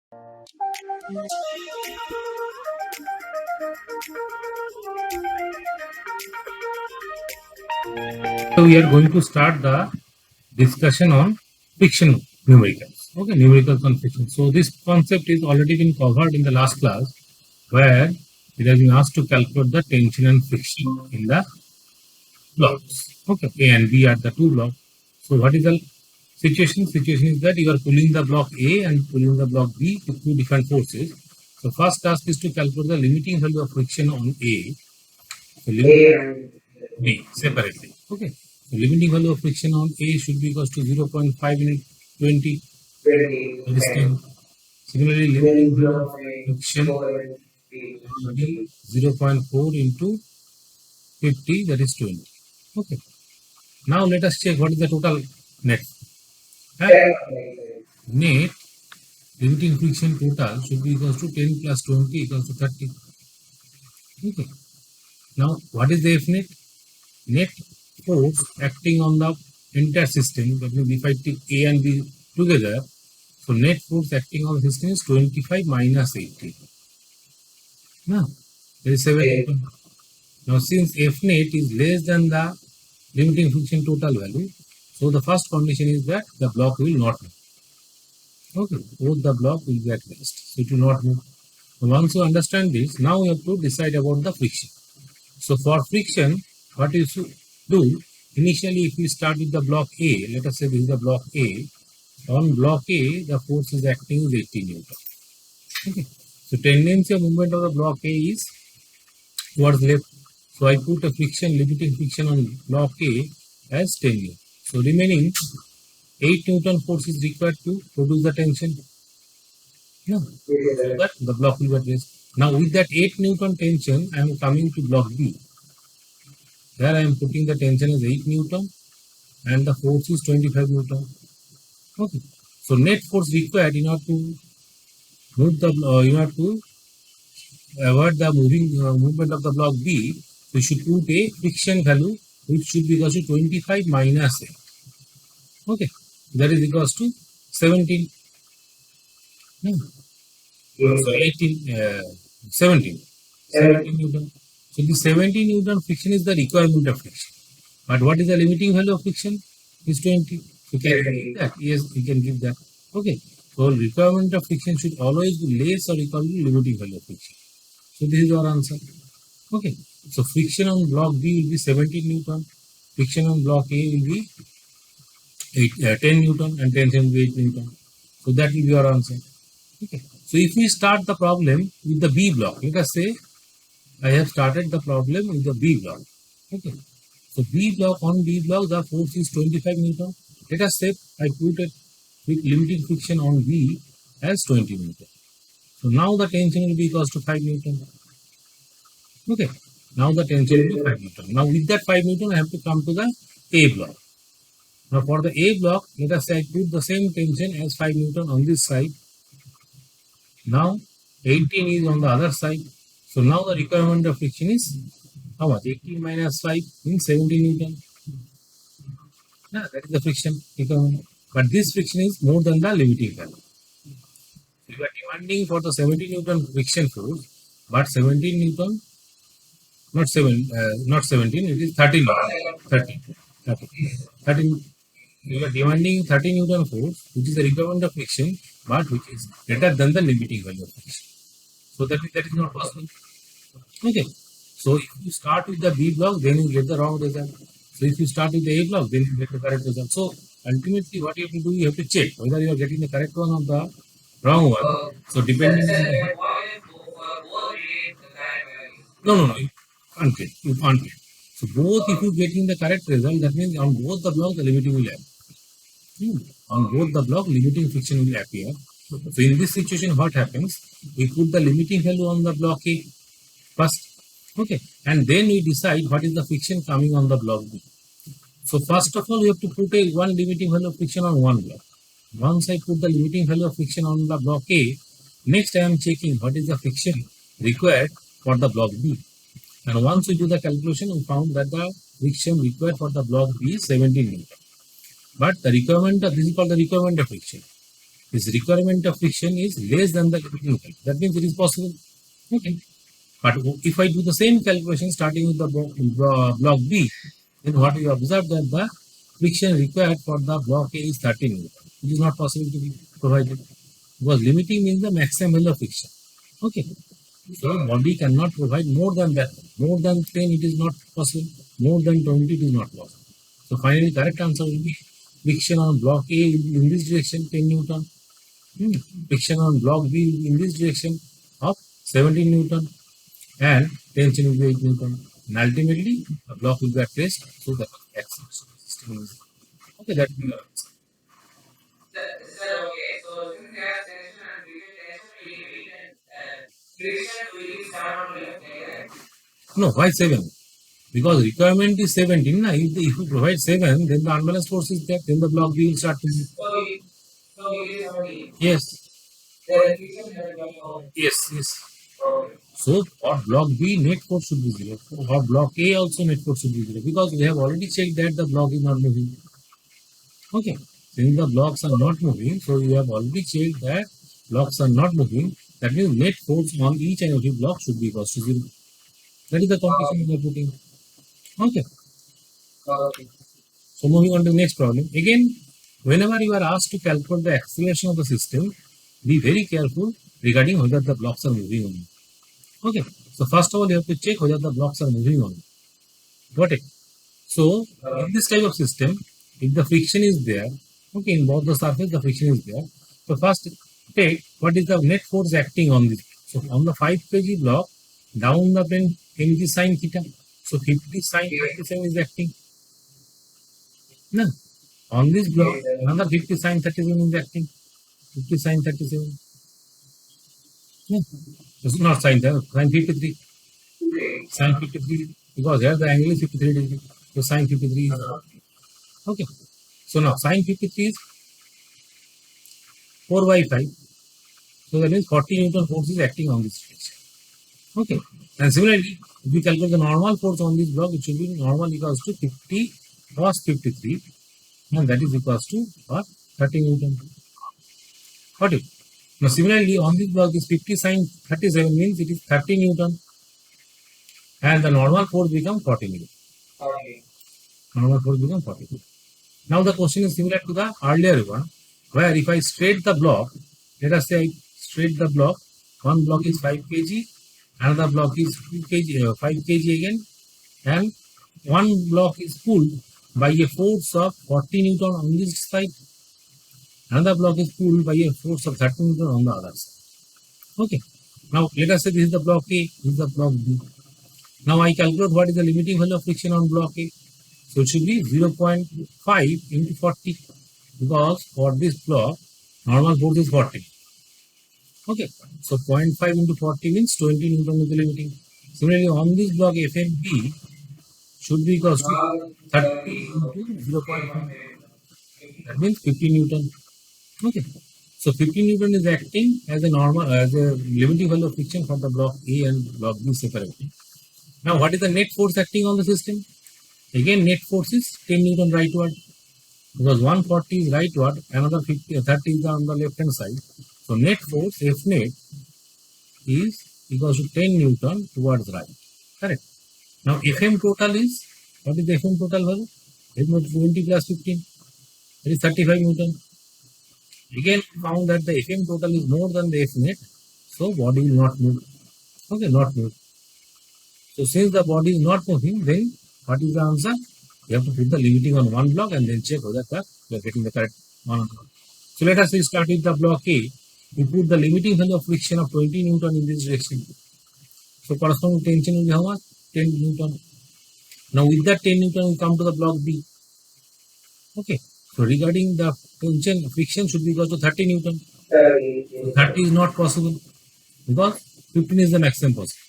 So we are going to start the discussion on friction numericals. Okay, numericals on friction. So this concept is already been covered in the last class, where it has been asked to calculate the tension and friction in the blocks. Okay, A and B are the two blocks. So what is the situation? Situation is that you are pulling the block A and pulling the block B with two different forces. So first task is to calculate the limiting value of friction on A. So limit B separately. Okay. So limiting value of friction on A should be equals to 0.5 in 20. That is 10. Similarly, limiting value of friction will be 0.4 into 50, that is 20. Okay. Now let us check what is the total net. Net limiting friction total should be equals to 10 plus 20 equals to 30. Okay. Now what is the F net? Net force acting on the entire system. That means if I take A and B together, so net force acting on the system is 25 minus 80. Now there is 7. Now since F net is less than the limiting friction total value, so the first condition is that the block will not move. Okay, both the block will be at rest, so it will not move. Once you understand this, now you have to decide about the friction. So for friction, what you should do, initially if we start with the block A, let us say this is the block A. On block A, the force is acting is 80 Newton. Okay. So tendency of movement of the block A is towards left. So I put a friction, limiting friction on block A as 10 Newton. So remaining 8 Newton force is required to produce the tension. Yeah. So that the block will be at rest. Now with that 8 Newton tension, I am coming to block B. There I am putting the tension as 8 Newton and the force is 25 Newton. Okay. So net force required in order to move the in order to avoid the movement of the block B, we should put a friction value which should be equal to 25 minus 8. Okay. That is equals to 17. No. So 18, 17. 17 Newton. So the 17 Newton friction is the requirement of friction. But what is the limiting value of friction? Is 20. So can you give that? Yes, we can give that. Okay. So requirement of friction should always be less or equal to limiting value of friction. So this is our answer. Okay. So friction on block B will be 17 Newton. Friction on block A will be 10 Newton and tension will be 8 Newton. So that will be our answer. Okay. So if we start the problem with the B block, let us say I have started the problem with the B block. Okay. So B block, on B block the force is 25 Newton. Let us say I put a limiting friction on B as 20 Newton. So now the tension will be equals to 5 Newton. Okay. Now the tension will be 5 Newton. Now with that 5 Newton I have to come to the A block. Now for the A block, let us say I put the same tension as 5 Newton on this side. Now 18 is on the other side. So now the requirement of friction is how much? 18 minus 5 means 17 Newton. Yeah, that is the friction requirement. But this friction is more than the limiting value. So you are demanding for the 17 Newton friction force, but 17 Newton, not 17, it is 13 Newton. 13. You are demanding 30 Newton force, which is the requirement of friction, but which is greater than the limiting value of friction. So that is not possible. Okay. So if you start with the B block, then you get the wrong result. So if you start with the A block, then you get the correct result. So ultimately, what you have to do, you have to check whether you are getting the correct one or the wrong one. So depending on the... No, you can't get. You can't get. So both, if you getting the correct result, that means on both the block, the limiting will appear. On both the block, limiting friction will appear. So in this situation, what happens? We put the limiting value on the block A first. Okay. And then we decide what is the friction coming on the block B. So first of all, we have to put a one limiting value of friction on one block. Once I put the limiting value of friction on the block A, next I am checking what is the friction required for the block B. And once we do the calculation, we found that the friction required for the block B is 17 Newton. But the requirement of, this is called the requirement of friction. this requirement of friction is less than the limiting value. That means it is possible. Okay. But if I do the same calculation starting with the block B, then what we observe that the friction required for the block A is 13 Newton. It is not possible to be provided because limiting means the maximum value of friction. Okay. So body cannot provide more than that. More than 10 it is not possible. More than 20 it is not possible. So finally correct answer will be friction on block A in this direction 10 Newton. Friction on block B in this direction of 17 Newton and tension will be 8 Newton. And ultimately the block will be at rest so the acceleration system is okay. That will be our answer. Sir, okay. So since there is tension and friction will start on left, right? No, why 7? Because requirement is 17. Na? If you provide 7, then the unbalanced force is there. Then the block B will start to move. So it is 17. Yes. Yes, yes. So for block B, net force should be 0. For block A also net force should be 0. Because we have already checked that the block is not moving. Okay. Since the blocks are not moving, so we have already checked that blocks are not moving. That means net force on each and every block should be equal to 0. That is the condition we are putting. Okay. So moving on to the next problem. Again, whenever you are asked to calculate the acceleration of the system, be very careful regarding whether the blocks are moving or not. Okay. So first of all, you have to check whether the blocks are moving or not. Got it? So in this type of system, if the friction is there, okay, in both the surface the friction is there. So first take what is the net force acting on this. So on the 5 kg block, down the plane mg sine theta. So 50 sine 37 is acting. No. On this block, another 50 sine 37 is acting. 50 sine 37. Yeah. It's not sine 53. Sine 53. Because here the angle is 53 degree. So sine 53 is okay. So now sine 53 is 4 by 5. So that means 40 Newton force is acting on this friction. Okay. And similarly, if we calculate the normal force on this block, it should be normal equals to 50 cos 53. And that is equals to what? 30 Newton. Got it? Now similarly, on this block is 50 sine 37 means it is 30 Newton. And the normal force becomes 40 Newton. Okay. Normal force becomes 40 Newton. Now the question is similar to the earlier one, where if I straight the block, let us say I straight the block, one block is 5 kg, another block is 2 kg, 5 kg again, and one block is pulled by a force of 40 Newton on this side, another block is pulled by a force of 30 Newton on the other side. Okay. Now let us say this is the block A, this is the block B. Now I calculate what is the limiting value of friction on block A. So it should be 0.5 into 40 because for this block normal force is 40. Okay, so 0.5 into 40 means 20 Newton is the limiting. Similarly, on this block FMB should be equals to 30 into 0.5. That means 50 Newton. Okay, so 50 Newton is acting as a normal, as a limiting value of friction for the block A and block B separately. Now, what is the net force acting on the system? Again, net force is 10 Newton rightward because 140 is rightward, another 30 is on the left hand side. So net force F net is equals to 10 Newton towards right. Correct. Now Fm total is, what is the Fm total value? Fm is 20 plus 15. That is 35 Newton. Again found that the Fm total is more than the F net. So body will not move. Okay, not move. So since the body is not moving, then what is the answer? You have to put the limiting on one block and then check whether you are getting the correct one. So let us start with the block A. We put the limiting value of friction of 20 Newton in this direction. So corresponding tension will be how much? 10 Newton. Now with that 10 Newton we come to the block B. Okay. So regarding the tension, friction should be equal to 30 Newton. So 30 is not possible because 15 is the maximum possible.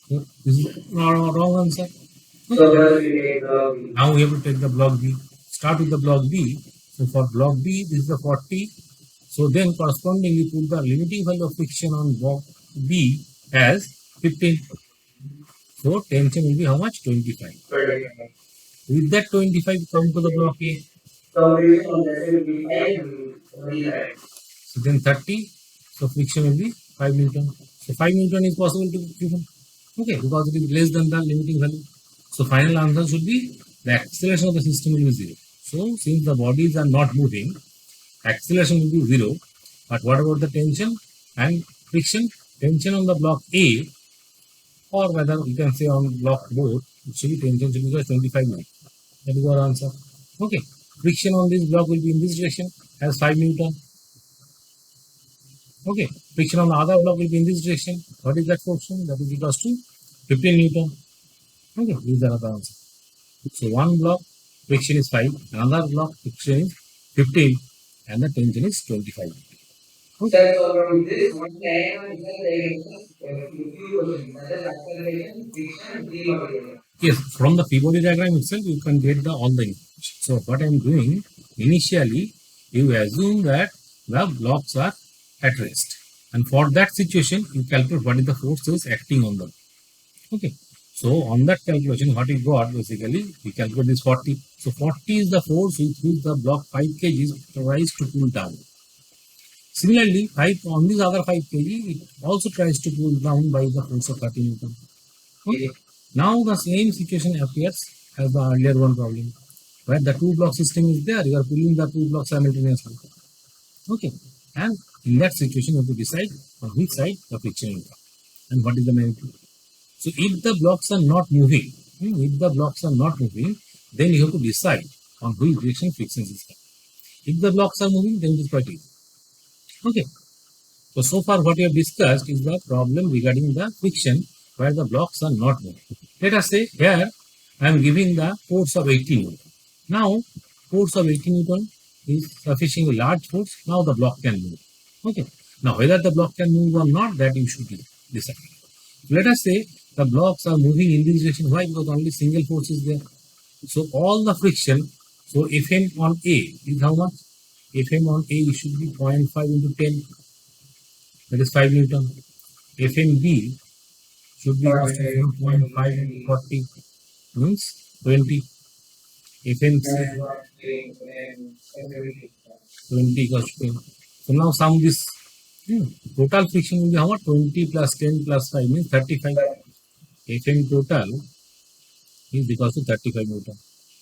So this is wrong answer. Now we have to take the block B. Start with the block B. So for block B, this is the 40. So then correspondingly put the limiting value of friction on block B as 15. So tension will be how much? 25. With that 25 come to the block A. So then 30, so friction will be 5 Newton. So 5 Newton is possible to be given. Okay, because it is less than the limiting value. So final answer should be the acceleration of the system will be 0. So since the bodies are not moving, acceleration will be 0. But what about the tension and friction? Tension on the block A, or whether you can say on block both, it should be tension should be 25 Newton. That is our answer. Okay. Friction on this block will be in this direction as 5 Newton. Okay. Friction on the other block will be in this direction. What is that portion? That is equals to 15 Newton. Okay. These are the answer. So one block friction is 5, another block friction is 15, and the tension is 25. Okay. So from this one diagram, a few questions such as acceleration, friction, free body diagram. Yes, from the free body diagram itself, you can get all the information. So what I am doing, initially, you assume that the blocks are at rest. And for that situation, you calculate what is the forces acting on them. Okay. So on that calculation, what we got basically, we calculate this 40. So 40 is the force with which the block 5 kg is tries to pull down. Similarly, 5 on this other 5 kg, it also tries to pull down by the force of 30 Newton. Okay. Now the same situation appears as the earlier one problem, where the two block system is there, you are pulling the two blocks simultaneously. Okay. And in that situation, you have to decide on which side the friction will come and what is the magnitude. So if the blocks are not moving, then you have to decide on which direction friction is coming. If the blocks are moving, then it is quite easy. Okay. So far what we have discussed is the problem regarding the friction where the blocks are not moving. Let us say here I am giving the force of 80 Newton. Now force of 80 Newton is sufficiently large force. Now the block can move. Okay. Now whether the block can move or not, that you should decide. Let us say the blocks are moving in this direction. Why? Because only single force is there. So all the friction, so Fm on A is how much? Fm on A should be 0.5 into 10. That is 5 Newton. Fm B should be 0.5 into 40 means 20. Fm C 20 equals to 10. So now sum this. Total friction will be how much? 20 plus 10 plus 5 means 35. Fm total is equals to 35 Newton.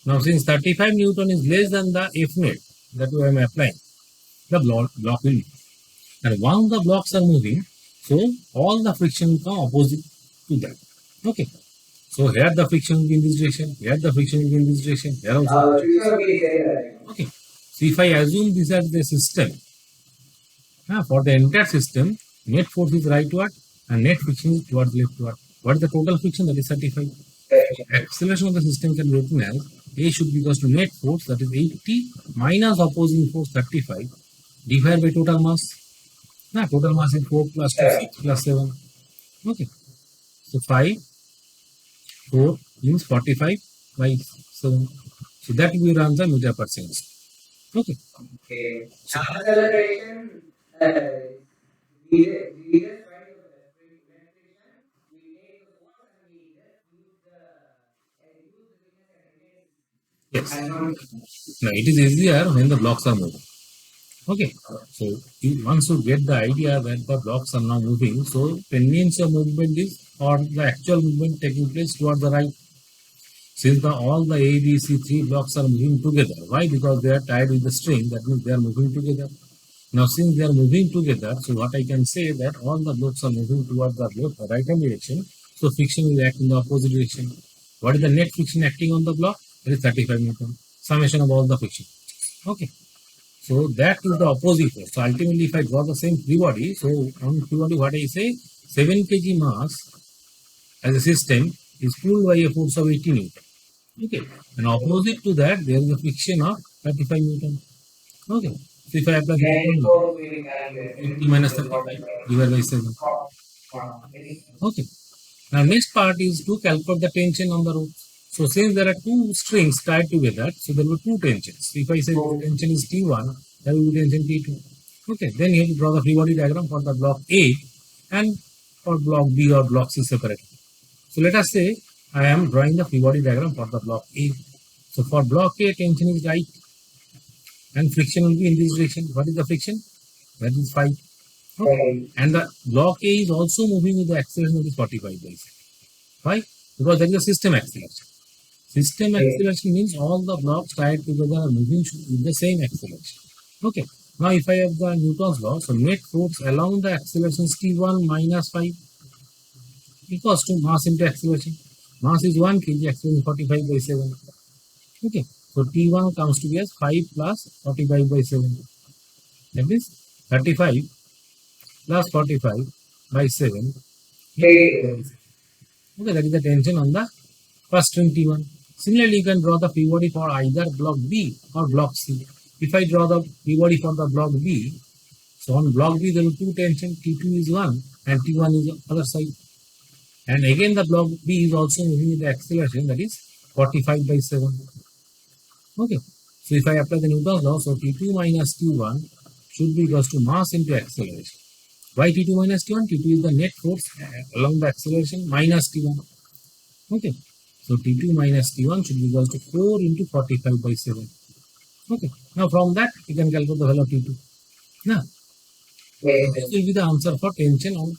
Now since 35 Newton is less than the F net that we are applying, the block will move. And once the blocks are moving, so all the friction will come opposite to that. Okay. So here the friction will be in this direction, here the friction will be in this direction, here also. Okay. So if I assume this as the system, for the entire system, net force is rightward and net friction is towards leftward. What is the total friction? That is 35. Acceleration of the system can be written as A should be equals to net force, that is 80 minus opposing force 35 divided by total mass. Total mass is 4 plus 2, 6 plus 7. Okay. So 5, 4 means 45 by 7. So that will be your answer meter per second. Okay. Okay. So, acceleration, we just find the electrician, we take the force and we just use the weakness and yes. Now it is easier when the blocks are moving. Okay. So once you get the idea that the blocks are now moving, so tendency of movement is or the actual movement taking place towards the right. Since all the A, B, C, 3 blocks are moving together. Why? Because they are tied with the string. That means they are moving together. Now, since they are moving together, so what I can say that all the blocks are moving towards the right hand direction. So friction will act in the opposite direction. What is the net friction acting on the block? It is 35 Newton. Summation of all the friction. Okay. So that is the opposite force. So ultimately, if I draw the same free body, so on free body, what I say, 7 kg mass as a system is pulled by a force of 80 Newton. Okay. And opposite to that, there is a friction of 35 Newton. Okay. So if I apply 80 minus 35 divided by 7. Okay. Now next part is to calculate the tension on the rope. So since there are two strings tied together, so there will be two tensions. If I say the tension is T1, there will be tension T2. Okay. Then you have to draw the free body diagram for the block A and for block B or block C separately. So let us say I am drawing the free body diagram for the block A. So for block A, tension is right and friction will be in this direction. What is the friction? that is 5. Okay. And the block A is also moving with the acceleration of 45 by 7. Why? Because that is a system acceleration. System acceleration means all the blocks tied together are moving with the same acceleration. Okay. Now if I have the Newton's law, so net force along the acceleration is T1 minus 5 equals to mass into acceleration. Mass is 1 kg, acceleration is 45 by 7. Okay. So T1 comes to be as 5 plus 45 by 7. That is 35 plus 45 by 7. Okay, that is the tension on the first string T1. Similarly, you can draw the free body for either block B or block C. If I draw the free body for the block B, so on block B there will be two tension, T2 is 1 and T1 is the other side. And again the block B is also moving with the acceleration, that is 45 by 7. Okay. So if I apply the Newton's law, so T2 minus T1 should be equals to mass into acceleration. Why T2 minus T1? T2 is the net force along the acceleration minus T1. Okay. So T2 minus T1 should be equals to 4 into 45 by 7. Okay. Now from that you can calculate the value of T2. Now, this will be the answer for tension on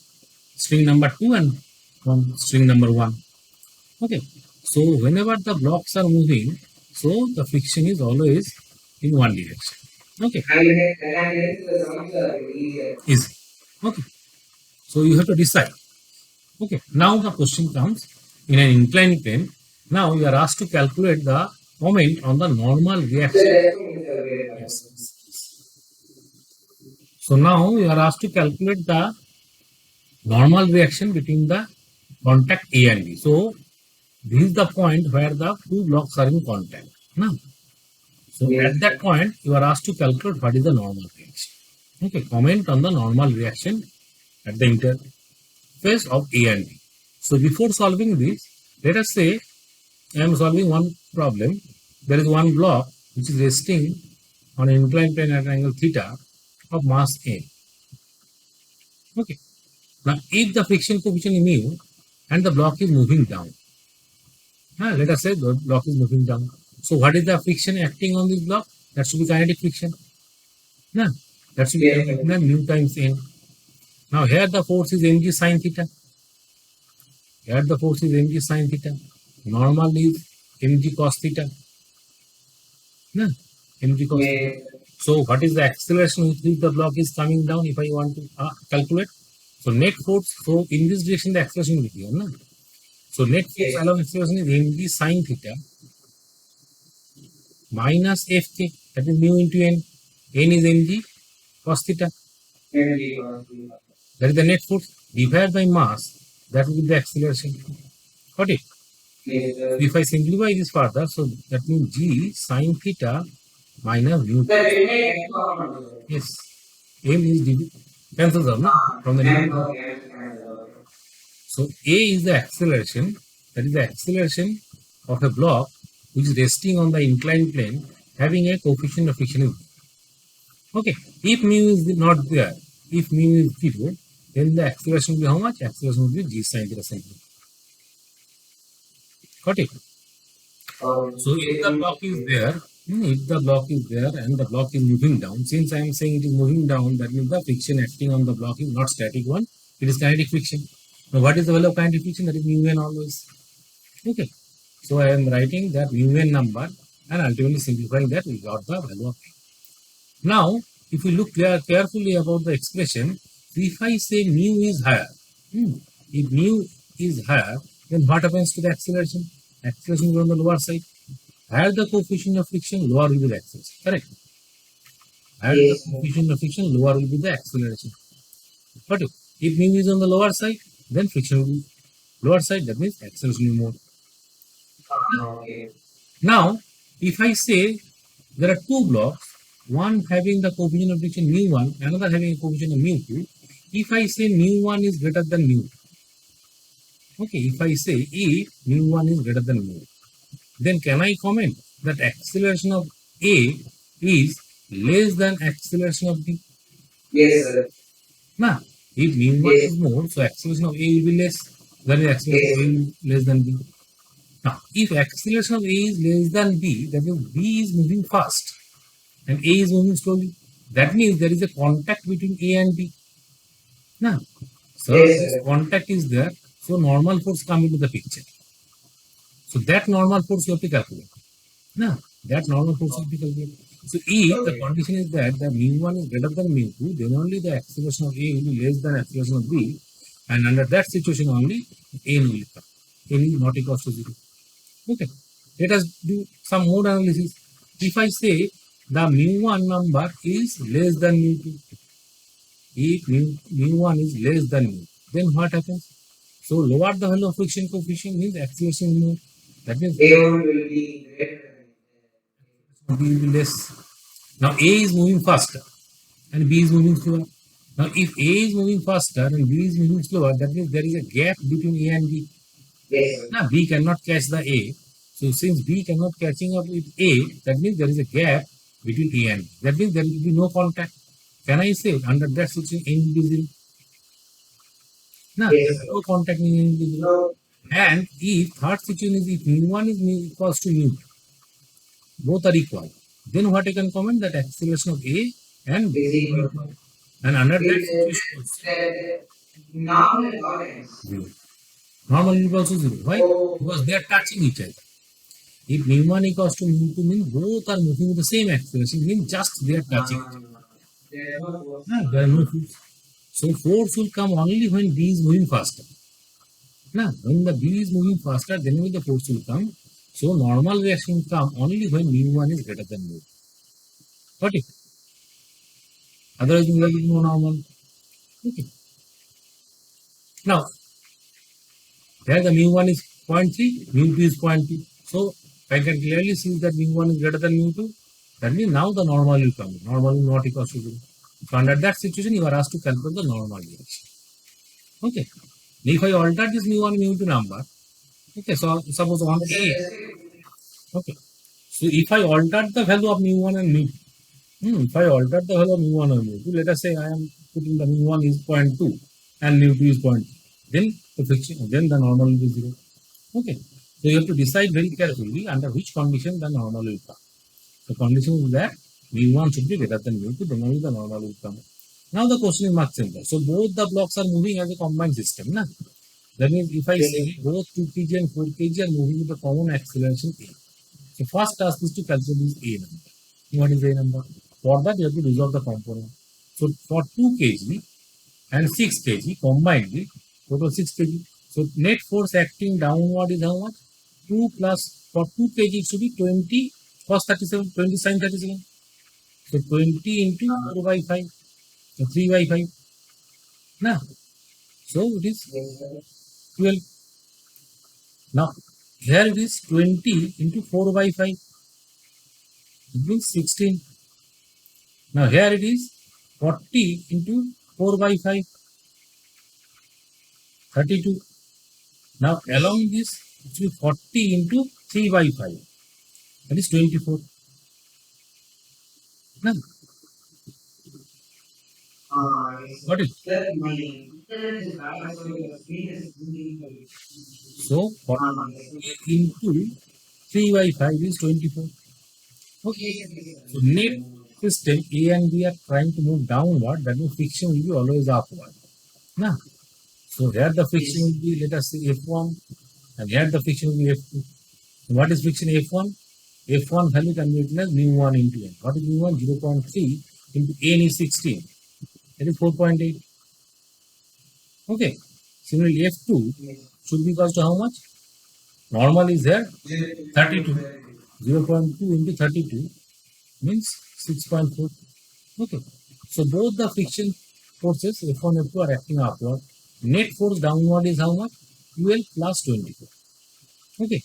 string number 2 and on string number 1. Okay. So whenever the blocks are moving, so the friction is always in one direction. Okay. Easy. Okay. So you have to decide. Okay. Now the question comes in an inclined plane. Now you are asked to calculate the moment on the normal reaction. Yes. So now you are asked to calculate the normal reaction between the contact A and B. So this is the point where the two blocks are in contact. Now, so at that point you are asked to calculate what is the normal reaction. Okay, comment on the normal reaction at the interface of A and B. So before solving this, let us say I am solving one problem. There is one block which is resting on an inclined plane at an angle theta of mass A. Okay. Now, if the friction coefficient is mu and the block is moving down, let us say the block is moving down. So, what is the friction acting on this block? That should be kinetic friction. That should be mu times n. Now, here the force is mg sin theta. Here the force is mg sin theta. Normal is mg cos theta. Mg cos theta. So, what is the acceleration with which the block is coming down if I want to calculate? So, net force, so in this direction the acceleration will be here. So, net force along acceleration is mg sin theta minus fk, that is mu into n. N is mg cos theta. That is the net force divided by mass, that will be the acceleration. Got it? If I simplify this further, so that means g sin theta minus mu. Yes, m is cancels out from the numerator. So A is the acceleration, that is the acceleration of a block which is resting on the inclined plane having a coefficient of friction. Okay, if mu is not there, if mu is 0, then the acceleration will be how much? Acceleration will be g sin theta sin theta. Got it? So if the block is there, and the block is moving down, since I am saying it is moving down, that means the friction acting on the block is not static one, it is kinetic friction. Now what is the value of kinetic friction? That is mu n always. Okay. So I am writing that mu n number and ultimately simplifying that we got the value of A. Now if you look carefully about the expression, if I say mu is higher, if mu is higher, then what happens to the acceleration? Acceleration will be on the lower side. Higher the coefficient of friction, lower will be the acceleration. Correct? Higher the coefficient of friction, lower will be the acceleration. But if mu is on the lower side, then friction will be lower side, that means acceleration will be more. Okay. Now, if I say there are two blocks, one having the coefficient of friction mu1, another having a coefficient of mu2, if I say mu1 is greater than mu, okay, if I say if mu1 is greater than mu, then can I comment that acceleration of A is less than acceleration of B? Yes, sir. Now, if mu1 is more, so acceleration of A will be less than acceleration of A will be less than B. Now, if acceleration of A is less than B, that means B is moving fast and A is moving slowly. That means there is a contact between A and B. Now, so Yes, this sir. contact is there, so normal force come into the picture. So that normal force you have to calculate. Now, that normal force will be calculated. So if the condition is that the mu1 is greater than mu2, then only the acceleration of A will be less than acceleration of B, and under that situation only N will come. N is not equal to 0. Okay. Let us do some more analysis. If I say the mu1 number is less than mu2, if mu1 is less than mu, then what happens? So lower the value of friction coefficient means acceleration more. That means A1 will be greater B will be less. Now A is moving faster and B is moving slower. Now if A is moving faster and B is moving slower, that means there is a gap between A and B. than. Yes, sir. Now B cannot catch the A. So since B cannot catching up with A, that means there is a gap between A and B. That means there will be no contact. Can I say under that situation N will be 0? No, Yes, there is sir. no contact in N will be 0. No. And if third situation is if mu1 is equals to mu, both are equal, then what I can comment that acceleration of A and B Is is equal. equal. And under that It, situation also, that normal audience. 0. Normal will be also 0. Why? Oh, Because they are touching each other. If mu1 equals to mu2 means both are moving with the same acceleration, means just they are touching each other. there's no force. There are no force. So force will come only when B is moving faster. When the B is moving faster, then only the force will come. So normal reaction will come only when mu1 is greater than mu2. Got it? Otherwise, there will be no normal. Okay. Now, here the mu1 is 0.3, mu2 is 0.2. So I can clearly see that mu1 is greater than mu2. That means now the normal will come. Normal will not equal to 0. So under that situation, you are asked to calculate the normal reaction. Okay. Now, if I alter this mu1 mu2 number, okay, so suppose on A, okay. So if I alter the value of mu1 and mu2, if I alter the value of mu1 and mu2, let us say I am putting the mu1 is 0.2 and mu2 is 0.3, then the normal will be 0. Okay. So you have to decide very carefully under which condition the normal will come. The condition is that mu1 should be greater than mu2, then only the normal will come. Now the question is much simpler. So both the blocks are moving as a combined system. Na? That means if I say both 2 kg and 4 kg are moving with the common acceleration A. So first task is to calculate this A number. What is A number? For that you have to resolve the component. So for 2 kg and 6 kg combinedly, total 6 kg. So net force acting downward is how much? 2 plus, for 2 kg it should be 20 cos 37, 20 sin 37. So 20 into 4 by 5, so 3 by 5. Now, so it is 12. Now, here it is 20 into 4 by 5. It means 16. Now, here it is 40 into 4 by 5, 32. Now, along this, it will be 40 into 3 by 5. That is 24. Now, got it? So, 40 into 3 by 5 is 24. Okay. So, net system A and B are trying to move downward, that means friction will be always upward. Now, so here the friction will be, let us say F1, and here the friction will be F2. What is friction F1? F1 value can be written as mu1 into n. What is mu1? 0.3 into n is 16. That is 4.8. Okay. Similarly, F2 should be equal to how much? Normal is there 32. 0.2 into 32 means 6.4. Okay. So both the friction forces F1 and F2 are acting upward. Net force downward is how much? 12 plus 24. Okay.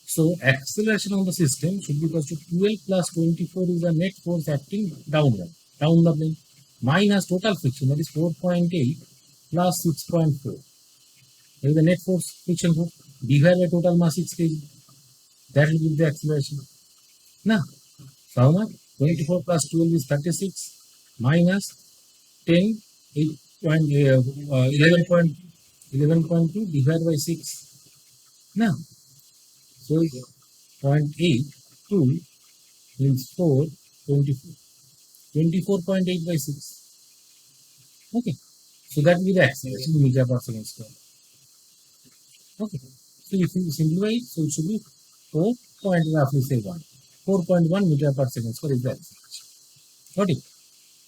So acceleration of the system should be equal to 12 plus 24 is the net force acting downward, down the plane, minus total friction, that is 4.8 plus 6.4. That is the net force, friction force, divided by total mass 6 kg. That will give the acceleration. Now, so how much? 24 plus 12 is 36, minus 10, 11.2 divided by 6. Now, so 0.82 means 4, 24. 24.8 by 6. Okay. So that will be the acceleration in meter per second square. Okay. So if you simplify it, so it should be 4 point roughly say 1. 4.1 meter per second square is the acceleration. Got it?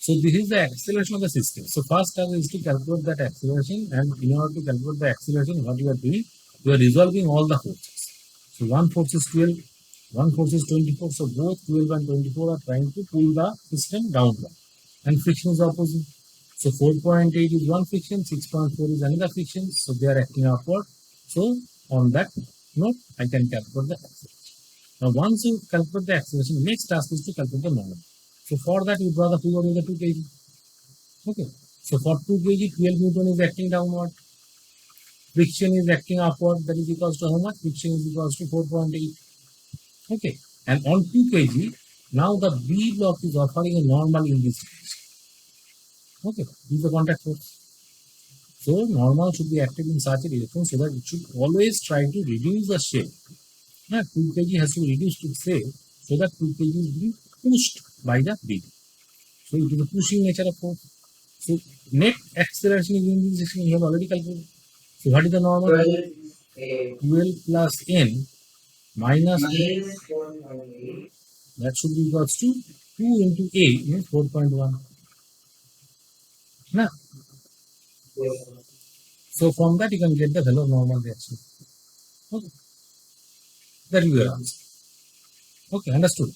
So this is the acceleration of the system. So first task is to calculate that acceleration, and in order to calculate the acceleration, what you are doing, you are resolving all the forces. So one force is 12, one force is 24. So both 12 and 24 are trying to pull the system downward, and friction is opposite. So 4.8 is one friction, 6.4 is another friction. So they are acting upward. So on that note, I can calculate the acceleration. Now once you calculate the acceleration, next task is to calculate the moment. So for that you draw the figure with the 2 kg. Okay. So for 2 kg, 12 Newton is acting downward. Friction is acting upward. That is equals to how much? Friction is equals to 4.8. Okay. And on 2 kg, now the B block is offering a normal in this case. Okay. This is the contact force. So normal should be active in such a direction so that it should always try to reduce the shape. Now 2 kg has to be reduced to shape so that 2 kg is being pushed by the B. So it is a pushing nature of force. So net acceleration is in this direction we have already calculated. So what is the normal? 12 plus n minus minus 4.8. that should be equals to 2 into a means 4.1. Now, Yes. so from that you can get the value of normal reaction. Okay. That is your answer. Okay, understood.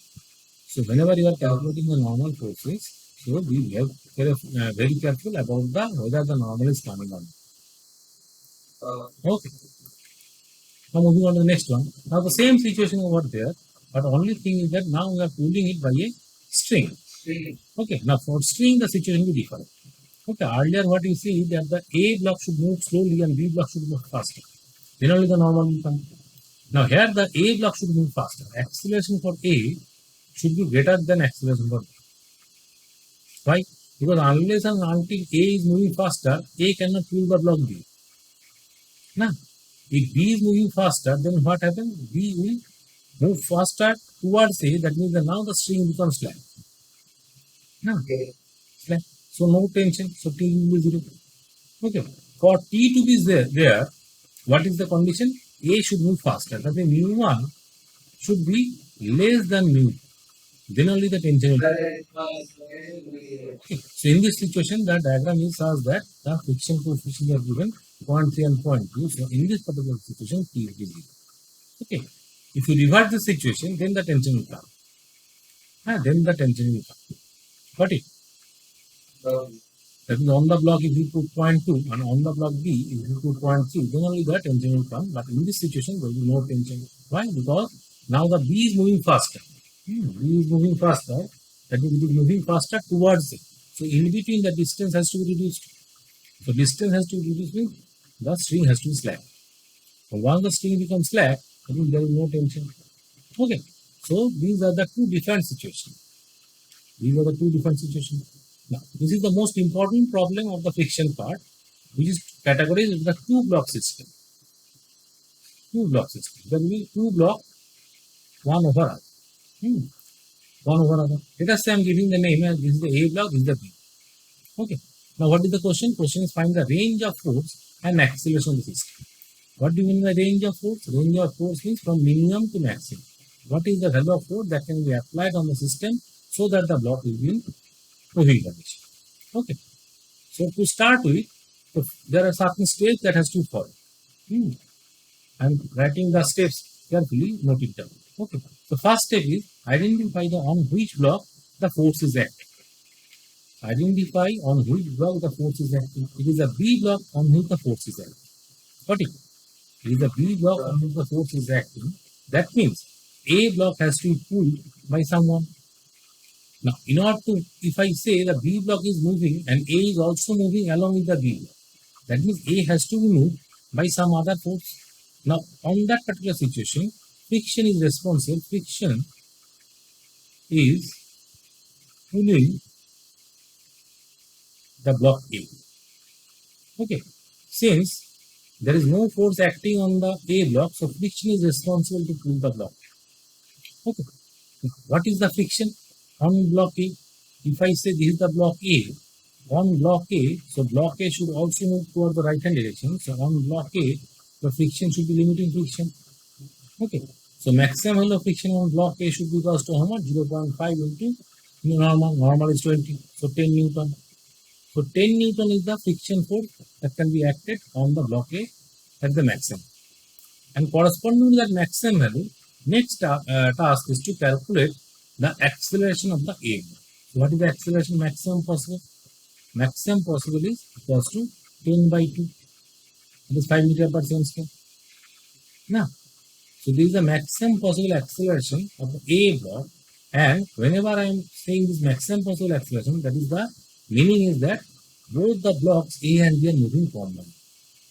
So whenever you are calculating the normal forces, so we have very careful about whether the normal is coming on. Okay. Now moving on to the next one. Now the same situation over there, but only thing is that now we are pulling it by a string. Okay. Now for string the situation will be different. Okay. Earlier what you see that the A block should move slowly and B block should move faster. Then only the normal will come. Now here the A block should move faster. Acceleration for A should be greater than acceleration for B. Why? Because unless and until A is moving faster, A cannot pull the block B. Now, if B is moving faster, then what happens? B will move faster towards A. That means that now the string becomes slack. Now, slack. So no tension. So T will be 0. Okay. For T to be there, what is the condition? A should move faster. That means mu1 should be less than mu. Then only the tension will be. So in this situation, the diagram is such that the friction coefficients are given 0.3 and 0.2. So in this particular situation, T is 0. Okay. If you revert the situation, then the tension will come. Then the tension will come. Got it? That is on the block if you put 0.2 and on the block B if you put 0.3, then only the tension will come. But in this situation, there will be no tension. Why? Because now the B is moving faster. B is moving faster. That means it is moving faster towards it. So in between the distance has to be reduced. So distance has to be reduced means the string has to be slack. So once the string becomes slack, that means there is no tension. Okay. So these are the two different situations. These are the two different situations. Now, this is the most important problem of the friction part, which is categorized as the two block system. Two block system. There will be two block, one over other. One over other. Let us say I am giving the name as this is the A block, this is the B. Okay. Now, what is the question? Question is find the range of force and acceleration of the system. What do you mean by range of force? Range of force means from minimum to maximum. What is the value of force that can be applied on the system so that the block will be in moving condition? Okay. So to start with, there are certain steps that has to follow. I am writing the steps carefully, note it down. Okay. So first step is identify the on which block the force is acting. Identify on which block the force is acting. It is a B block on which the force is acting. Got it? It is a B block on which the force is acting. That means A block has to be pulled by someone. Now, in order to, if I say the B block is moving and A is also moving along with the B block, that means A has to be moved by some other force. Now, on that particular situation, friction is responsible. Friction is pulling the block A. Okay. Since there is no force acting on the A block, so friction is responsible to pull the block. Okay. What is the friction on block A? if I say this is the block A, on block A, so block A should also move toward the right hand direction. So on block A, the friction should be limiting friction. Okay. So maximum value of friction on block A should be equals to how much? 0.5 into normal. Normal is 20. So 10 Newton. So 10 Newton is the friction force that can be acted on the block A at the maximum. And corresponding to that maximum value, next task is to calculate the acceleration of the A. So what is the acceleration maximum possible? Maximum possible is equals to 10 by 2. That is 5 meter per second square. Now, so this is the maximum possible acceleration of the A block. And whenever I am saying this maximum possible acceleration, that is the meaning is that both the blocks A and B are moving combined.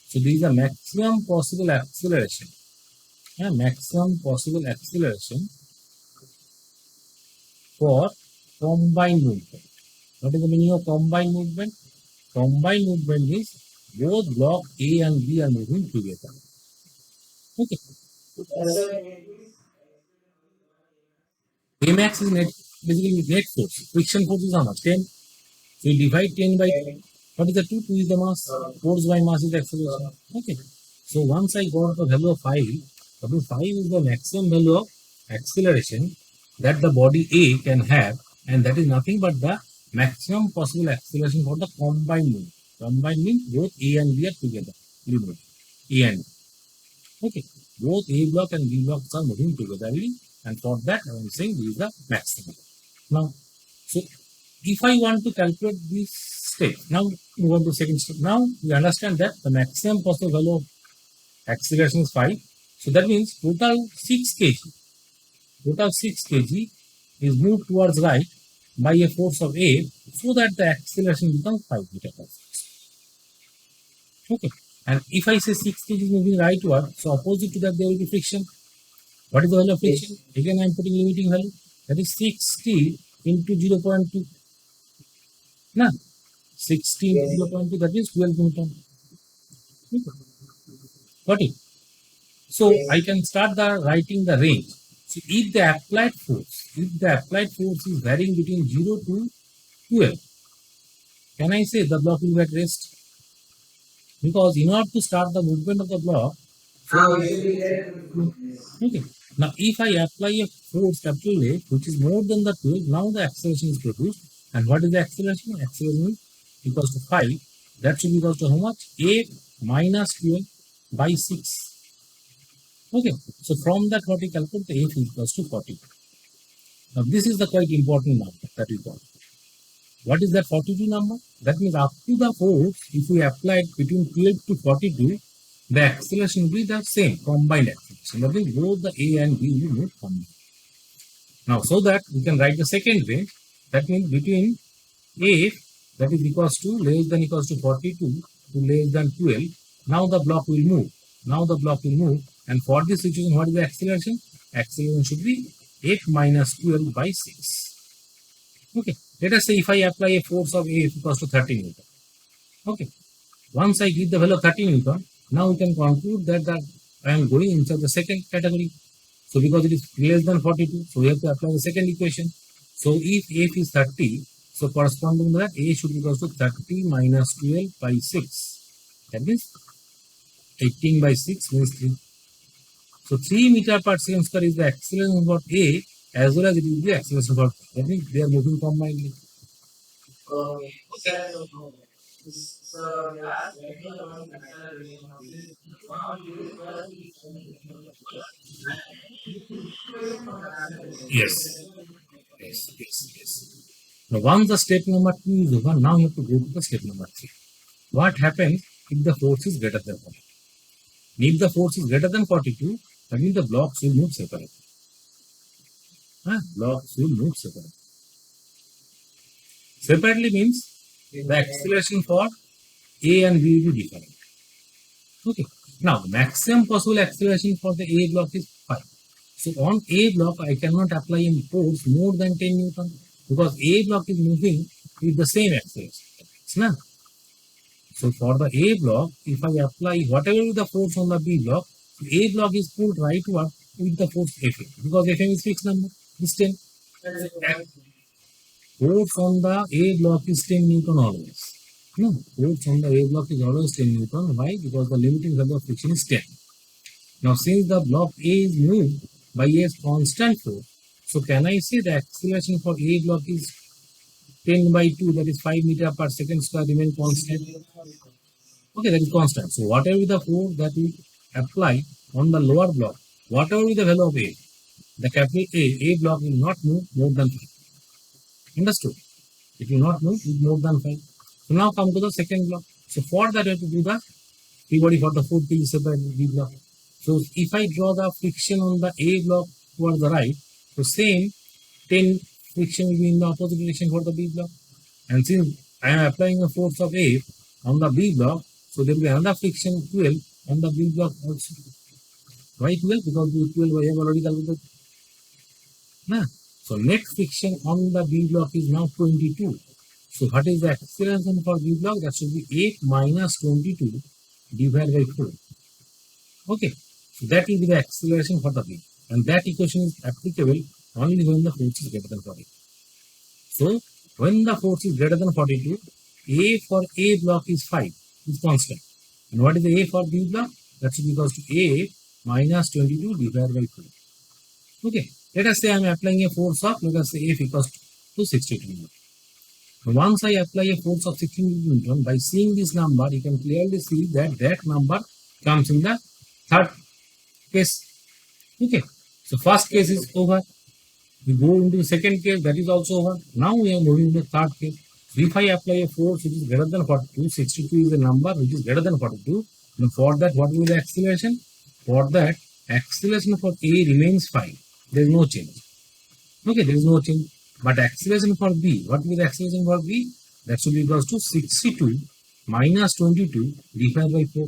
So this is the maximum possible acceleration. Maximum possible acceleration for combined movement. What is the meaning of combined movement? Combined movement is both block A and B are moving together. Okay. Amax is net, basically net force. Friction force is how much? 10. So you divide 10 by 10. What is the 2? 2 is the mass. Force by mass is the acceleration. Okay. So once I got the value of 5 is the maximum value of acceleration that the body A can have, and that is nothing but the maximum possible acceleration for the combined movement. Combined means both A and B are together. A and B. Okay. Both A block and B blocks are moving togetherly, and for that I am saying this is the maximum. Now, so if I want to calculate this step, now move on to second step. Now we understand that the maximum possible value of acceleration is 5. So that means total 6 kg. Total 6 kg is moved towards right by a force of A, so that the acceleration becomes 5 meter per second. Okay. And if I say 6 kg is moving rightward, so opposite to that there will be friction. What is the value of friction? Again I am putting limiting value. That is 60 into 0.2. Now, 60 into 0.2, that means 12 Newton. Got it? So I can start writing the range. So if the applied force is varying between 0 to 12, can I say the block will be at rest? Because in order to start the movement of the block, okay. Now if I apply a force capital A which is more than the 12, now the acceleration is produced. And what is the acceleration? Acceleration is equals to 5. That should be equals to how much? 8 minus 12 by 6. Okay, so from that what we calculate, the F is equals to 40. Now this is the quite important number that we got. What is that 42 number? That means up to the force, if we apply it between 12 to 42, the acceleration will be the same, combined acceleration. That means both the A and B will move combined. Now, so that we can write the second range, that means between A, that is equals to less than equals to 42 to less than 12, now the block will move. Now the block will move. And for this situation, what is the acceleration? Acceleration should be 8 minus 12 by 6. Okay. Let us say if I apply a force of A equals to 30 Newton. Okay. Once I give the value of 30 Newton, now we can conclude that I am going inside the second category. So because it is less than 42, so we have to apply the second equation. So if F is 30, so corresponding to that, A should be equals to 30 minus 12 by 6. That means 18 by 6 means 3. So 3 meter per second square is the acceleration for A as well as it is the acceleration for B. That means they are moving combinedly. Okay. So the last acceleration of this Yes. Yes. Now once the step number 2 is over, now you have to go to the step number 3. What happens if the force is greater than 42? If the force is greater than 42, that means the blocks will move separately. Blocks will move separately. Separately means the acceleration for A and B will be different. Okay. Now, maximum possible acceleration for the A block is 5. So, on A block, I cannot apply a force more than 10 Newton because A block is moving with the same acceleration. So, for the A block, if I apply whatever is the force on the B block, A block is pulled rightward with the force Fm because Fm is fixed number, is 10. force on the A block is 10 Newton always. No, force on the A block is always 10 Newton. Why? Because the limiting value of friction is 10. Now, since the block A is moved by a constant force, so can I say the acceleration for A block is 10 by 2, that is 5 meter per second square, remain constant? Okay, that is constant. So, whatever the force that we apply on the lower block, whatever is the value of A, the capital A block will not move more than 5. Understood? It will not move with more than 5. So, now come to the second block. So, for that, you have to do the free body for the 4 kg separate B block. So, if I draw the friction on the A block towards the right, so same 10 friction will be in the opposite direction for the B block. And since I am applying a force of A on the B block, so there will be another friction 12 on the B block also. Why 12? Because the 12 I have already calculated. Nah. So net friction on the B block is now 22. So what is the acceleration for B block? That should be 8 minus 22 divided by 4. Okay. So that will be the acceleration for the B. And that equation is applicable only when the force is greater than 42. So when the force is greater than 42, A for A block is 5, is constant. And what is the A for B block? That should be equal to A minus 22 divided by 4. Okay. Let us say I am applying a force of, let us say F equals to 62 Newton. Once I apply a force of 16 Newton, by seeing this number, you can clearly see that that number comes in the third case. Okay. So first case is over. We go into the second case, that is also over. Now we are moving to the third case. So if I apply a force which is greater than 42, 62 is a number which is greater than 42. Now for that, what will be the acceleration? For that, acceleration for A remains 5. There is no change. Okay, there is no change. But acceleration for B, what will be the acceleration for B? That should be equals to 62 minus 22 divided by 4.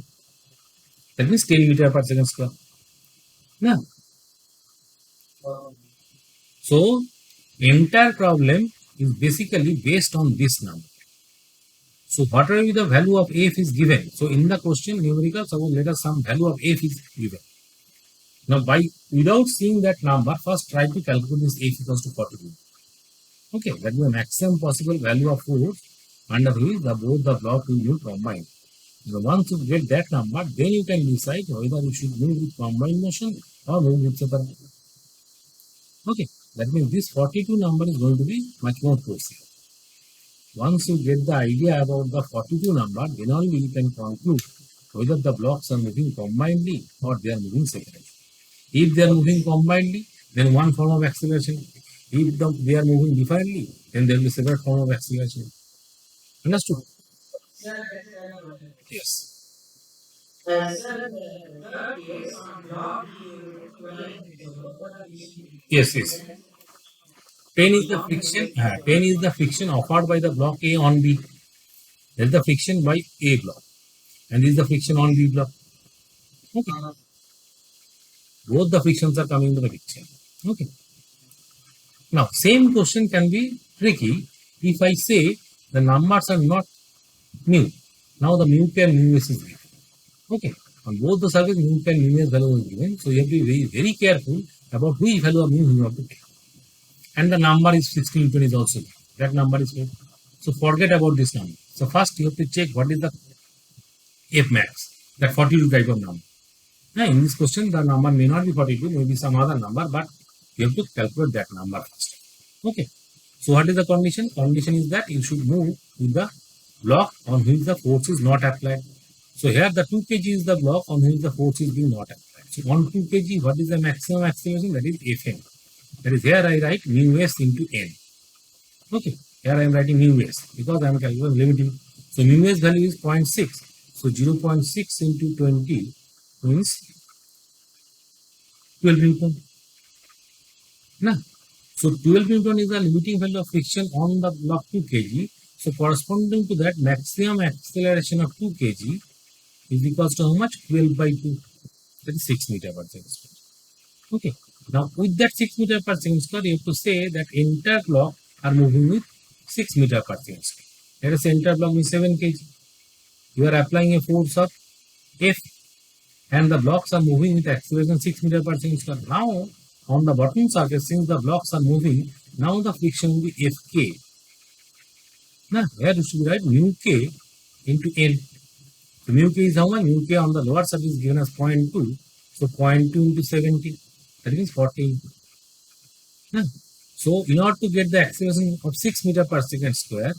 That means 10 meter per second square. Now, so entire problem is basically based on this number. So whatever the value of F is given, so in the question numerical, suppose let us some value of F is given. Now without seeing that number, first try to calculate this F equals to 42. Okay, that is the maximum possible value of force under which both the block will be combined. So once you get that number, then you can decide whether you should move with combined motion or move with separate. Okay, that means this 42 number is going to be much more closer. Once you get the idea about the 42 number, then only you can conclude whether the blocks are moving combinedly or they are moving separately. If they are moving combinedly, then one form of acceleration. If they are moving differently, then there will be separate form of acceleration. Understood? Yes. And sir, the third case on block B, 12. Yes, yes. 10 is the friction. 10 is the friction offered by the block A on B. That is the friction by A block. And this is the friction on B block. Okay. Both the frictions are coming to the picture. Okay. Now, same question can be tricky if I say the numbers are not mu. Now the mu pair mu s is given. Okay. On both the surface, mu pair mu s value is given. So you have to be very, very careful about which value of mu you have to take. And the number is 16 Newton is also given. That number is given. So forget about this number. So first you have to check what is the F max, that 42 type of number. Now in this question, the number may not be 42, maybe some other number, but you have to calculate that number first. Okay. So what is the condition? Condition is that you should move with the block on which the force is not applied. So here the 2 kg is the block on which the force is being not applied. So on 2 kg, what is the maximum acceleration? That is Fm. That is here I write mu s into n. Okay. Here I am writing mu s because I am calculating limiting. So mu s value is 0.6. So 0.6 into 20 means 12 Newton. Now, so 12 Newton is the limiting value of friction on the block 2 kg. So corresponding to that, maximum acceleration of 2 kg is equals to how much? 12 by 2. That is 6 meter per second square. Okay. Now with that 6 meter per second square, you have to say that entire block are moving with 6 meter per second square. Let us say entire block is 7 kg. You are applying a force of F and the blocks are moving with acceleration 6 meter per second square. Now on the bottom surface, since the blocks are moving, now the friction will be Fk. Now, here you should write mu k into n. So, mu k is how much? Mu k on the lower surface is given as 0.2. So, 0.2 into 70. That means 14. Now, so, in order to get the acceleration of 6 meter per second square,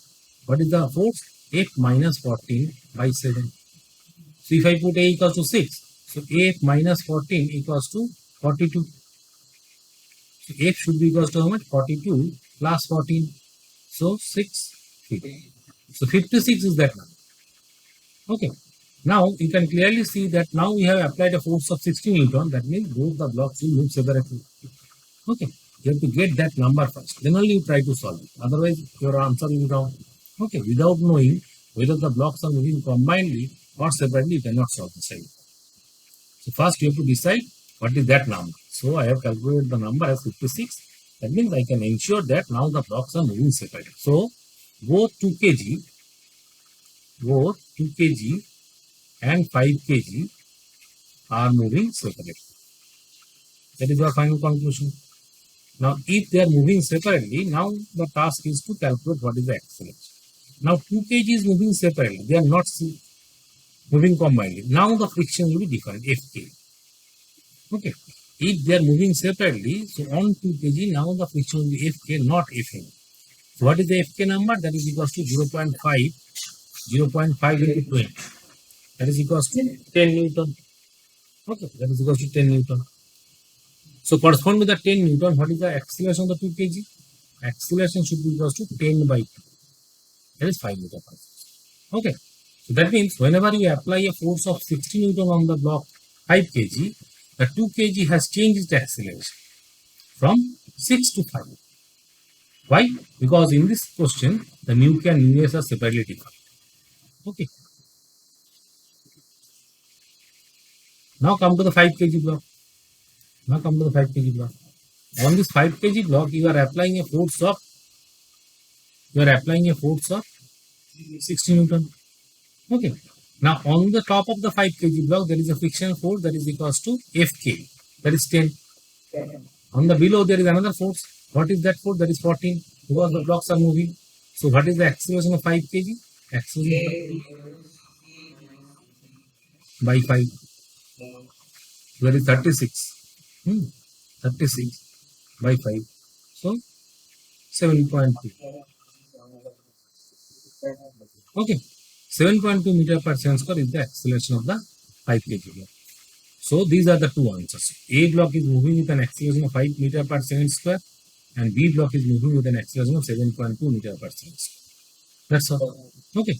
what is the force? F minus 14 by 7. So, if I put A equals to 6, so F minus 14 equals to 42. So, F should be equals to how much? 42 plus 14. So, 6 feet. So, 56 is that number. Okay. Now, you can clearly see that now we have applied a force of 16 Newton. That means both the blocks will move separately. Okay. You have to get that number first. Then only you try to solve it. Otherwise, your answer will be wrong. Okay. Without knowing whether the blocks are moving combinedly or separately, you cannot solve the same. So, first you have to decide what is that number. So, I have calculated the number as 56. That means I can ensure that now the blocks are moving separately. So, both 2 kg, and 5 kg are moving separately. That is our final conclusion. Now, if they are moving separately, now the task is to calculate what is the acceleration. Now, 2 kg is moving separately. They are not moving combinedly. Now, the friction will be different, Fk. Okay. If they are moving separately, so on 2 kg, now the friction will be Fk, not Fn. So, what is the Fk number? That is equals to 0.5 into 20. That is equals to 10 Newton. Okay, that is equals to 10 Newton. So, correspond with the 10 Newton, what is the acceleration of the 2 kg? Acceleration should be equals to 10 by 2. That is 5 meter per second. Okay. So, that means whenever you apply a force of 60 Newton on the block 5 kg, the 2 kg has changed its acceleration from 6 to 5. Why? Because in this question, the mu k and mu s are separately defined. Okay. Now come to the 5 kg block. On this 5 kg block, you are applying a force of 60 Newton. Okay. Now on the top of the 5 kg block, there is a friction force that is equals to Fk. That is 10. On the below, there is another force. What is that force? That is 14. Because the blocks are moving. So what is the acceleration of 5 kg? Acceleration by 5. That is 36. 36 by 5. So 7.2. Okay. 7.2 meter per second square is the acceleration of the 5 kg block. So these are the two answers. A block is moving with an acceleration of 5 meter per second square, and B block is moving with an acceleration of 7.2 meter per second square. That's all. Okay.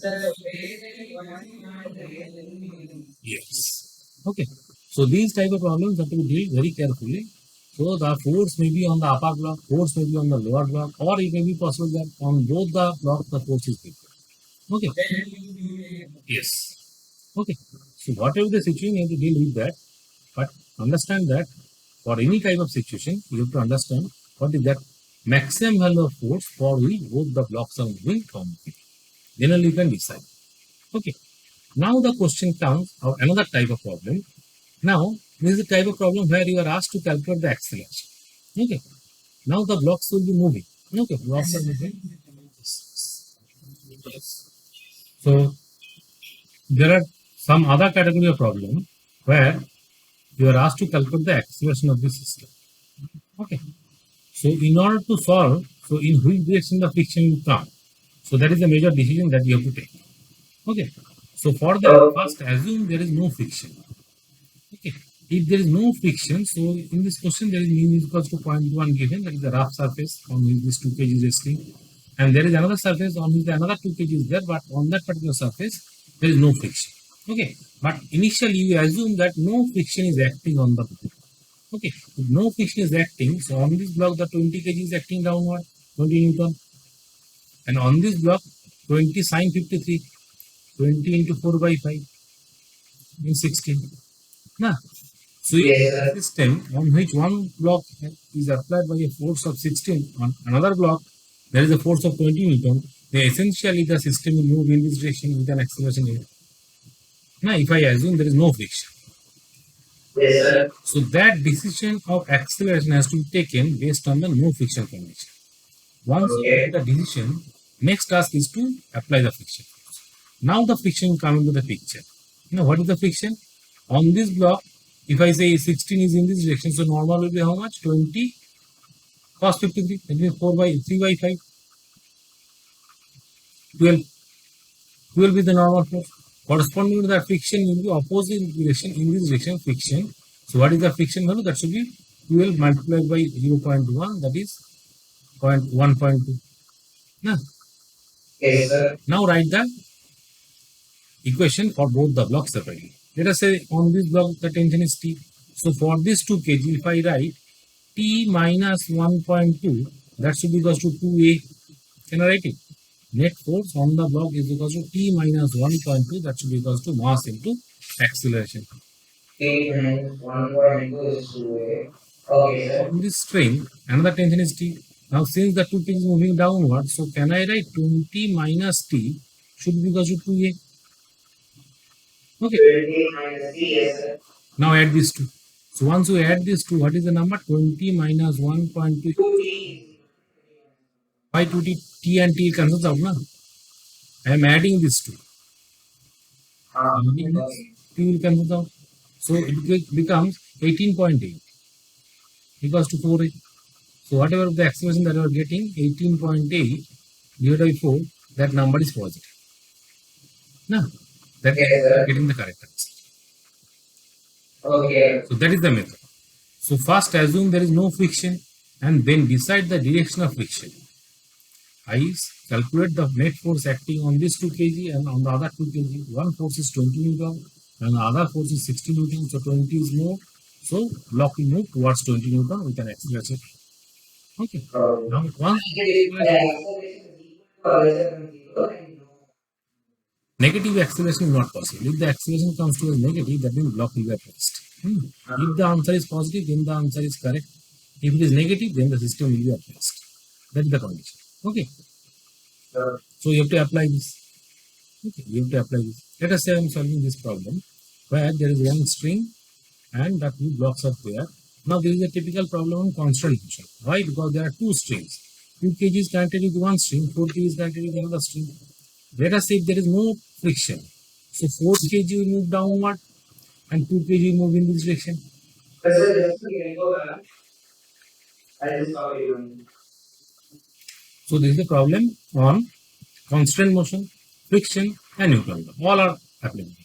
Yes. Okay. So these type of problems have to be dealt very carefully. So the force may be on the upper block, force may be on the lower block, or it may be possible that on both the blocks the force is different. Okay. Yes. Okay. So whatever the situation, you have to deal with that. But understand that for any type of situation, you have to understand what is that maximum value of force for which both the blocks are moving completely. Then only you can decide. Okay. Now the question comes of another type of problem. Now, this is the type of problem where you are asked to calculate the acceleration. Okay. Now the blocks will be moving. Okay. Blocks are moving. Yes. So there are some other category of problem where you are asked to calculate the acceleration of the system. Okay. So in order to solve, so in which direction the friction will come. So that is a major decision that you have to take. Okay. So for that, first assume there is no friction. Okay. If there is no friction, so in this question there is mu is equals to 0.1 given, that is the rough surface on which this 2 kg is resting, and there is another surface on which another 2 kg is there, but on that particular surface there is no friction. Okay. But initially you assume that no friction is acting on the block. Okay. If no friction is acting, so on this block the 20 kg is acting downward, 20 Newton, and on this block 20 sine 53, 20 into 4 by 5 means 16. Nah. So if a system on which one block is applied by a force of 16, on another block there is a force of 20 Newton, then essentially the system will move in this direction with an acceleration a. Now if I assume there is no friction, Yes, sir. so that decision of acceleration has to be taken based on the no friction condition. Once you take the decision, Next task is to apply the friction force. Now the friction come into the picture. What is the friction? On this block, if I say 16 is in this direction, so normal will be how much? 20 cos 53. That means 4 by 3 by 5. 12. 12 is the normal force. Corresponding to that friction will be opposite direction, in this direction friction. So what is the friction value? That should be 12 multiplied by 0.1, that is 1.2. Yes, sir. Now write the equation for both the blocks separately. Let us say on this block the tension is T. So for this 2 kg, if I write T minus 1.2, that should be equal to 2A. Can I write it? Net force on the block is equal to T minus 1.2, that should be equal to mass into acceleration. T minus 1.2 is 2A. Okay, sir. On this string, another tension is T. Now since the 2 kg is moving downward, so can I write 20 minus T should be equal to 2A. Okay. 20 minus T, yes, sir. Now add these two. So once you add these two, what is the number? 20 minus 1.2. 2T. Why 2T? T and T cancels out, na? I am adding these two. T will cancel out. So it becomes 18.8 equals to 4A. So whatever the acceleration that you are getting, 18.8 divided by 4, that number is positive. Now, that Yes, you are sir. getting the correct answer. Okay. So that is the method. So first assume there is no friction and then decide the direction of friction. I calculate the net force acting on this 2 kg and on the other 2 kg. One force is 20 Newton and the other force is 60 Newton. So 20 is more. So block will move towards 20 Newton with an acceleration. Okay. Now once negative acceleration is not possible. If the acceleration comes to a negative, that means block will be at rest. If the answer is positive, then the answer is correct. If it is negative, then the system will be at rest. That is the condition. Okay. So you have to apply this. Okay, you have to apply this. Let us say I am solving this problem where there is one string and the two blocks are there. Now this is a typical problem on constant motion. Why? Because there are two strings. 2 kg is connected with one string, 4 kg is connected with another string. Let us say if there is no friction. So 4 kg will move downward and 2 kg will move in this direction. So this is the problem on constant motion, friction and Newton law. All are applicable.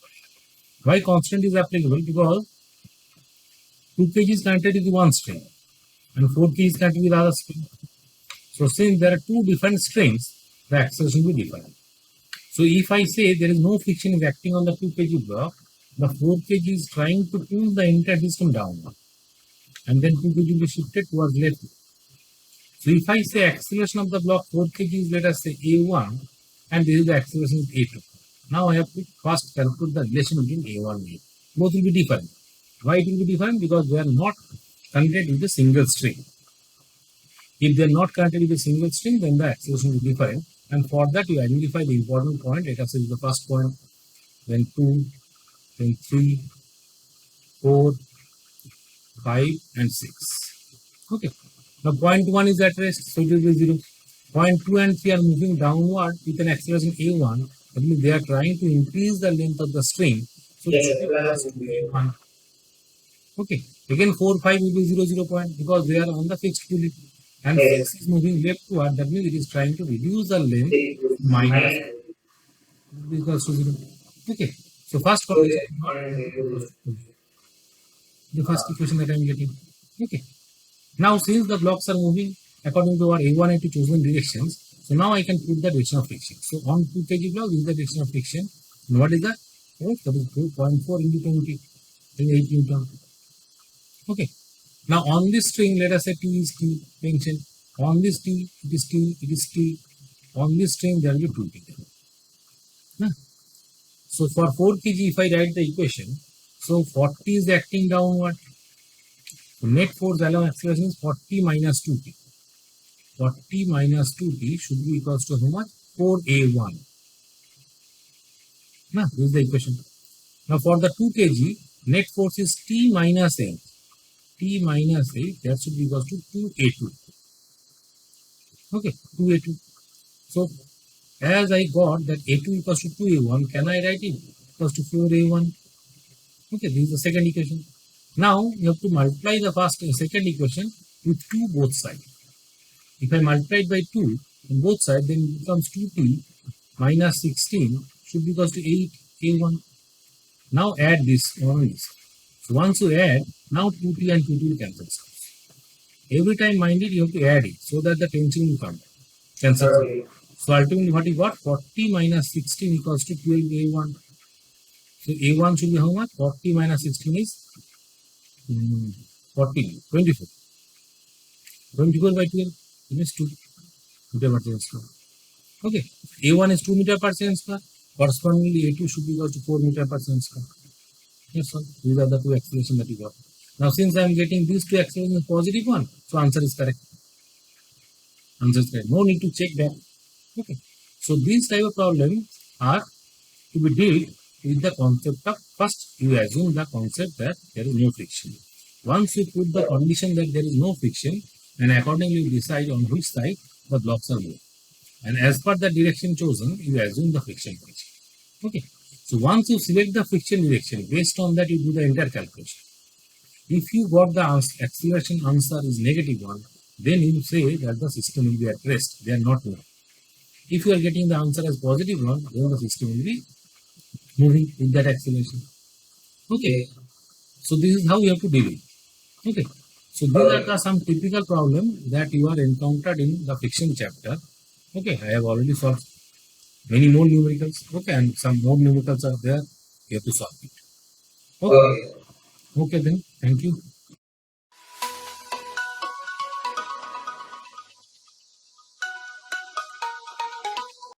Why constant is applicable? Because 2 kg is connected with one string and 4 kg is connected with other string. So since there are two different strings, the acceleration will be different. So if I say there is no friction is acting on the 2 kg block, the 4 kg is trying to pull the entire system downward and then 2 kg will be shifted towards left. So if I say acceleration of the block 4 kg is, let us say A1 and this is the acceleration is A2. Now I have to first calculate the relation between A1 and A2. Both will be different. Why it will be different? Because they are not connected with a single string. If they are not connected with a single string, then the acceleration will be different. And for that, you identify the important point. Let us say the first point, then 2, then 3, 4, 5, and 6. Okay. Now point 1 is at rest, so it will be 0. Point 2 and 3 are moving downward with an acceleration A1. That means they are trying to increase the length of the string. So it should be A1. Okay. Again 4, 5 will be 0, 0 point because they are on the fixed pulley. And 6 is moving leftward. That means it is trying to reduce the length minus equals to 0. Okay. So first condition the first equation that I am getting. Okay. Now since the blocks are moving according to our A1 and A2 chosen directions, so now I can put the direction of friction. So on 2 kg block, this is the direction of friction. And what is that? Oh, that is 2.4 into 20, 8 Newton. Okay. Now on this string, let us say T is T tension. On this T, it is T, it is T. On this string, there will be 2 T. So for 4 kg, if I write the equation, so 40 is acting downward. So net force along acceleration is 40 minus 2T. 40 minus 2T should be equals to how much? 4A1. Now, this is the equation. Now for the 2 kg, net force is T minus A. T minus A, that should be equals to 2A2. Okay, 2A2. So As I got that A2 equals to 2A1, can I write it equals to 4A1? Okay, this is the second equation. Now you have to multiply the first and second equation with 2 both sides. If I multiply it by 2 on both sides, then it becomes 2t minus 16 should be equals to 8A1. Now add this on this. So once you add, now 2t and 2t will cancel itself. Every time, mind it, you have to add it so that the tension will come. Cancel. Okay. So ultimately, what you got? 40 minus 16 equals to 12A1. So A1 should be how much? 40 minus 16 is 40, 24. 24 by 12 is 2 meter per second square. Okay. A1 is 2 meter per second square. Correspondingly, A2 should be equal to 4 meter per second square. Yes, sir. These are the two expressions that you got. Now, since I am getting these two expressions positive one, so answer is correct. Answer is correct. No need to check that. Okay. So these type of problems are to be dealt with the concept of first you assume the concept that there is no friction. Once you put the condition that there is no friction, and accordingly you decide on which side the blocks are moving. And as per the direction chosen, you assume the friction condition. Okay. So once you select the friction direction, based on that you do the entire calculation. If you got the acceleration answer is negative one, then you say that the system will be at rest. They are not moving. If you are getting the answer as positive one, then the system will be moving with that acceleration. Okay. So this is how you have to deal with. Okay. So these are the some typical problem that you are encountered in the friction chapter. Okay. I have already solved many more numericals. Okay. And some more numericals are there. You have to solve it. Okay. Okay. Okay then. Thank you.